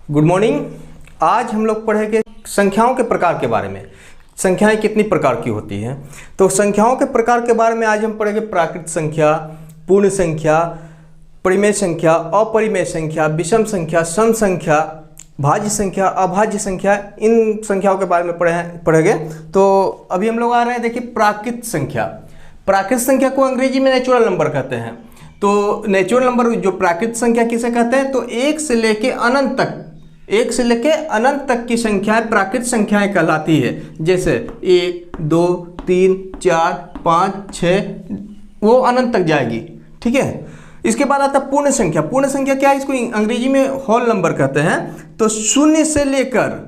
Good morning. आज हम लोग पढ़ेंगे संख्याओं के प्रकार के बारे में। संख्याएं कितनी प्रकार की होती हैं, तो संख्याओं के प्रकार के बारे में आज हम पढ़ेंगे। प्राकृत संख्या, पूर्ण संख्या, परिमेय संख्या, अपरिमेय संख्या, विषम संख्या, सम संख्या, भाज्य संख्या, अभाज्य संख्या, इन संख्याओं के बारे में पढ़ेंगे। तो अभी हम लोग आ रहे हैं, देखिए प्राकृत संख्या। प्राकृत संख्या को अंग्रेजी में नेचुरल नंबर कहते हैं। तो नेचुरल नंबर जो प्राकृत संख्या किसे कहते हैं, तो एक से लेके अनंत तक की संख्याएं प्राकृत संख्याएं कहलाती है। जैसे 1, 2, 3, 4, 5, 6, वो अनंत तक जाएगी। ठीक है। इसके बाद आता है पूर्ण संख्या। पूर्ण संख्या क्या है, इसको अंग्रेजी में होल नंबर कहते हैं। तो शून्य से लेकर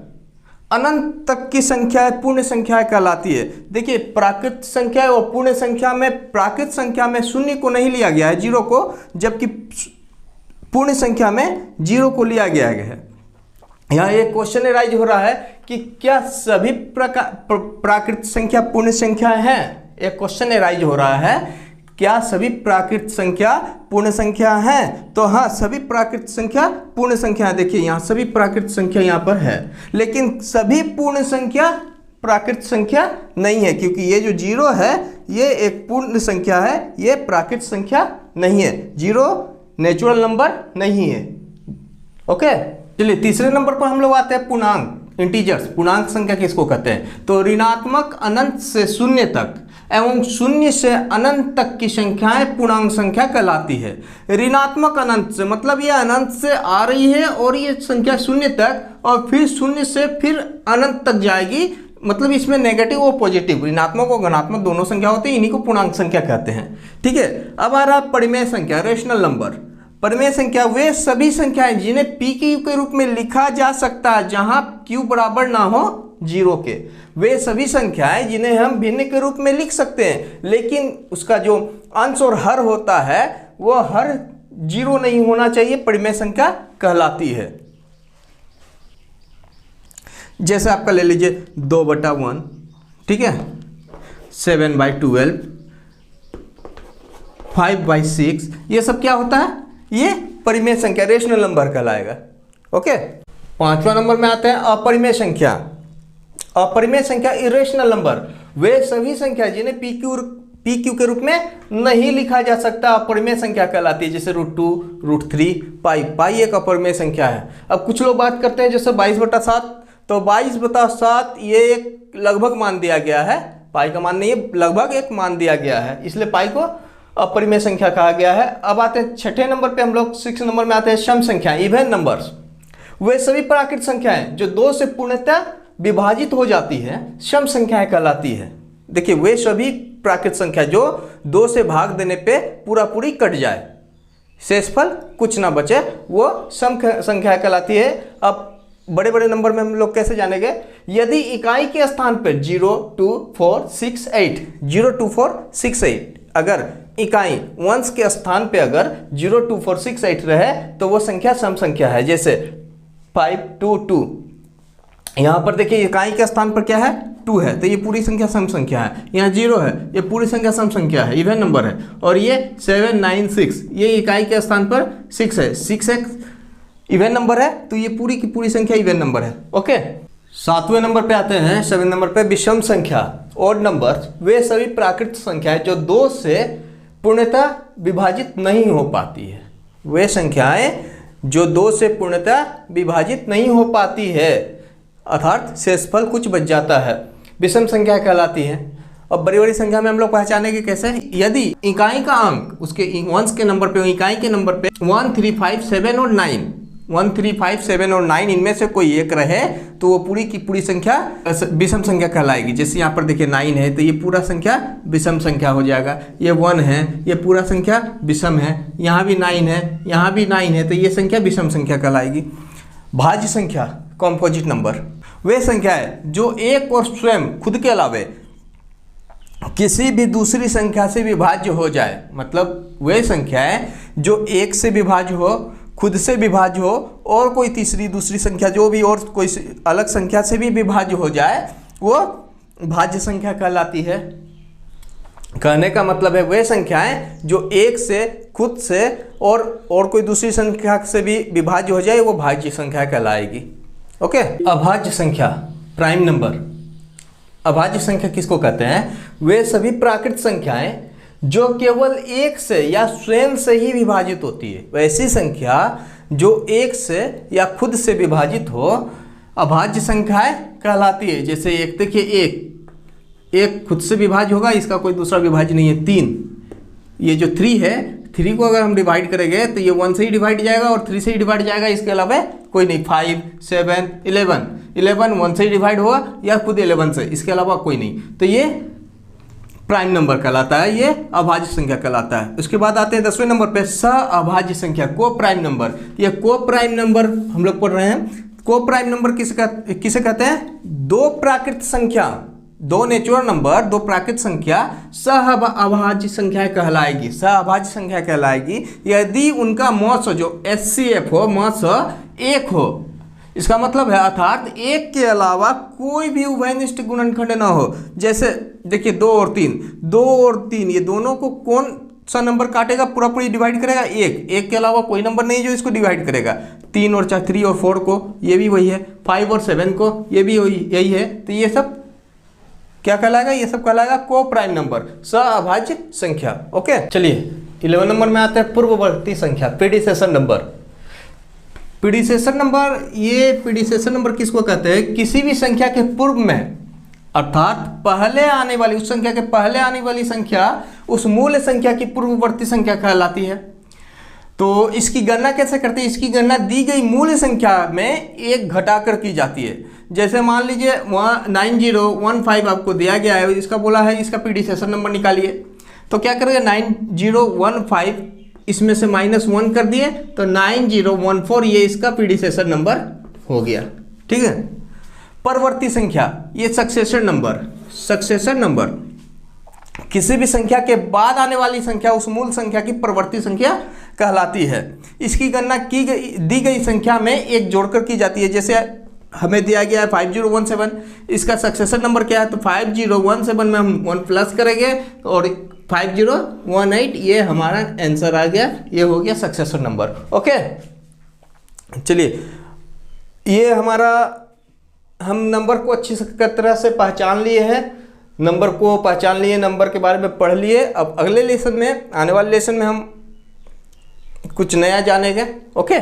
अनंत तक की संख्याएं पूर्ण संख्याएं कहलाती है। देखिए प्राकृत संख्या और पूर्ण संख्या में, प्राकृत संख्या में शून्य को नहीं लिया गया है, जीरो को, जबकि पूर्ण संख्या में जीरो को लिया गया है। यहाँ एक क्वेश्चन राइज हो रहा है कि क्या सभी प्राकृत संख्या पूर्ण संख्या हैं। एक क्वेश्चन राइज हो रहा है, क्या सभी प्राकृत संख्या पूर्ण संख्या हैं। तो हाँ, सभी प्राकृत संख्या पूर्ण संख्या। देखिए यहाँ सभी प्राकृत संख्या यहाँ पर है, लेकिन सभी पूर्ण संख्या प्राकृत संख्या नहीं है, क्योंकि ये जो जीरो है ये एक पूर्ण संख्या है, ये प्राकृत संख्या नहीं है। जीरो नेचुरल नंबर नहीं है। ओके, चलिए तीसरे नंबर पर हम लोग आते हैं पूर्णांक, इंटीजर्स। पूर्णांक संख्या किसको कहते हैं, तो ऋणात्मक अनंत से शून्य तक एवं शून्य से अनंत तक की संख्याएं पूर्णांक संख्या कहलाती है। ऋणात्मक अनंत से मतलब ये अनंत से आ रही है और ये संख्या शून्य तक, और फिर शून्य से फिर अनंत तक जाएगी। मतलब इसमें नेगेटिव और पॉजिटिव, ऋणात्मक और धनात्मक दोनों संख्या होती है, इन्हीं को पूर्णांक संख्या कहते हैं। ठीक है। अब आ रहा परिमेय संख्या, रेशनल नंबर। परिमेय संख्या वे सभी संख्याएं जिन्हें पी क्यू के रूप में लिखा जा सकता है, जहां क्यू बराबर ना हो जीरो के। वे सभी संख्याएं जिन्हें हम भिन्न के रूप में लिख सकते हैं, लेकिन उसका जो अंश और हर होता है वो हर जीरो नहीं होना चाहिए, परिमेय संख्या कहलाती है। जैसे आपका ले लीजिए 2/1, ठीक है, 7/12, 5/6, ये सब क्या होता है, ये परिमेय संख्या, रेशनल नंबर कहलाएगा। ओके। पांचवा नंबर में आते हैं अपरिमेय संख्या। अपरिमेय संख्या, इरेशनल नंबर, वे सभी संख्या जिन्हें पी क्यू के रूप में नहीं लिखा जा सकता, अपरिमेय संख्या कहलाती है। जैसे √2, √3, पाई एक अपरिमेय संख्या है। अब कुछ लोग बात करते हैं जैसे 22/7, तो 22/7 ये एक लगभग मान दिया गया है, पाई का मान नहीं है, लगभग एक मान दिया गया है, इसलिए पाई को अपरिमेय संख्या कहा गया है। अब आते हैं छठे नंबर पे, हम लोग 6 नंबर में आते हैं सम संख्या, इवन नंबर्स। वे सभी प्राकृत संख्याएं जो 2 से पूर्णतः विभाजित हो जाती है, सम संख्याएं कहलाती है। देखिए वे सभी प्राकृत संख्या जो 2 से भाग देने पे पूरा पूरी कट जाए, शेषफल कुछ ना बचे, वो सम संख्या कहलाती है। अब बड़े बड़े नंबर में हम लोग कैसे जानेंगे, यदि इकाई के स्थान पर 0, 2, 4, 6, 8, 0, 2, 4, 6, 8, अगर इकाई वंश के स्थान पे अगर 0, 2, 4, 6, 8 रहे तो वो संख्या सम संख्या है। जैसे 5, 2, 2, यहाँ पर देखिए इकाई के स्थान पर क्या है, 2 है, तो ये पूरी संख्या सम संख्या है। यहाँ 0 है, ये पूरी संख्या सम संख्या है, इवन नंबर है। और ये 7, 9, 6, ये इकाई के स्थान पर 6 है, 6x इवन नंबर है, तो ये पूरी की पूरी संख्या इवन नंबर है। ओके। 7वें नंबर पे आते हैं, 7वें नंबर पे विषम संख्या, ऑड नंबर्स। वे सभी प्राकृत संख्याएं जो 2 से पूर्णतः विभाजित नहीं हो पाती है। वे संख्याएं जो 2 से पूर्णतः विभाजित नहीं हो पाती है, अर्थात शेषफल कुछ बच जाता है, विषम संख्या कहलाती है। अब बड़ी बड़ी संख्या में हम लोग पहचानेंगे कैसे, यदि इकाई का अंक उसके वंश के नंबर पे, इकाई के नंबर पे 1, 3, 5, 7 और 9, 1, 3, 5, 7 और 9 इनमें से कोई एक रहे तो वो पूरी की पूरी संख्या विषम संख्या कहलाएगी। जैसे यहाँ पर देखिए 9 है, तो ये पूरा संख्या विषम संख्या हो जाएगा। ये 1 है, ये पूरा संख्या विषम है। यहाँ भी 9 है, यहाँ भी 9 है, तो ये संख्या विषम संख्या कहलाएगी। भाज्य संख्या, कॉम्पोजिट नंबर, वे संख्याएं जो एक और स्वयं खुद के अलावे किसी भी दूसरी संख्या से विभाज्य हो जाए, मतलब वे संख्याएं जो एक से विभाज्य हो, खुद से विभाज्य हो, और कोई तीसरी दूसरी संख्या जो भी और कोई अलग संख्या से भी विभाज्य हो जाए, वो भाज्य संख्या कहलाती है। कहने का मतलब है वे संख्याएं जो एक से, खुद से और कोई दूसरी संख्या से भी विभाज्य हो जाए वो भाज्य संख्या कहलाएगी। ओके। अभाज्य संख्या, प्राइम नंबर। अभाज्य संख्या किसको कहते हैं? वे सभी प्राकृत संख्याएं जो केवल एक से या स्वयं से ही विभाजित होती है। वैसी संख्या जो एक से या खुद से विभाजित हो अभाज्य संख्याएं कहलाती है। जैसे एक, देखिए एक खुद से विभाज्य होगा, इसका कोई दूसरा विभाज्य नहीं है। 3, ये जो 3 है, 3 को अगर हम डिवाइड करेंगे तो ये 1 से ही डिवाइड जाएगा और 3 से ही डिवाइड जाएगा, इसके अलावा कोई नहीं। 5, 7, 11 1 से ही डिवाइड होगा या खुद 11 से, इसके अलावा कोई नहीं। तो ये प्राइम नंबर कहलाता है, ये अभाज्य संख्या कहलाता है। उसके बाद आते हैं 10वें नंबर पे सहअभाज्य संख्या, को प्राइम नंबर। ये को प्राइम नंबर हम लोग पढ़ रहे हैं। को प्राइम नंबर किसे कहते हैं? दो प्राकृत संख्या, दो नेचुरल नंबर, दो प्राकृत संख्या सहअभाज्य संख्या कहलाएगी। सहअभाज्य संख्या कहलाएगी यदि उनका मौस जो HCF हो, मौस 1 हो। इसका मतलब है अर्थात एक के अलावा कोई भी उभयनिष्ठ गुणनखंड ना हो। जैसे देखिए 2 और 3, ये दोनों को कौन सा नंबर काटेगा, पूरा पूरी डिवाइड करेगा? एक के अलावा कोई नंबर नहीं जो इसको डिवाइड करेगा। 3 और 4, 3 और 4 को, ये भी वही है। 5 और 7 को, ये भी यही है। तो ये सब क्या कहलाएगा? ये सब कहलाएगा को प्राइम नंबर, सहअभाज्य संख्या। ओके, चलिए 11 नंबर में आते हैं पूर्ववर्ती संख्या, प्रीडिसेसर नंबर। प्रीडिसेसर नंबर, ये प्रीडिसेसर नंबर किसको कहते हैं? किसी भी संख्या के पूर्व में, अर्थात पहले आने वाली, उस संख्या के पहले आने वाली संख्या उस मूल संख्या की पूर्ववर्ती संख्या कहलाती है। तो इसकी गणना कैसे करते हैं? इसकी गणना दी गई मूल संख्या में एक घटाकर की जाती है। जैसे मान लीजिए 9015 आपको दिया गया है, इसका बोला है इसका प्रीडिसेसर नंबर निकालिए। तो क्या करेगा? 9015 इसमें से -1 कर दिए तो 9014, ये इसका प्रीडिसेसर नंबर हो गया। ठीक है। परवर्ती संख्या, ये सक्सेसर नंबर किसी भी संख्या के बाद आने वाली संख्या उस मूल संख्या की परवर्ती संख्या कहलाती है। इसकी गणना दी गई संख्या में एक जोड़कर की जाती है। जैसे हमें दिया गया है 5017, इसका सक्सेसर नंबर क्या है? तो 5017 में हम 1 प्लस करेंगे और 5018, ये हमारा आंसर आ गया, ये हो गया सक्सेसर नंबर। ओके, चलिए ये हमारा, हम नंबर को अच्छी तरह से पहचान लिए हैं, नंबर को पहचान लिए, नंबर के बारे में पढ़ लिए। अब अगले लेसन में, आने वाले लेसन में हम कुछ नया जानेंगे। ओके।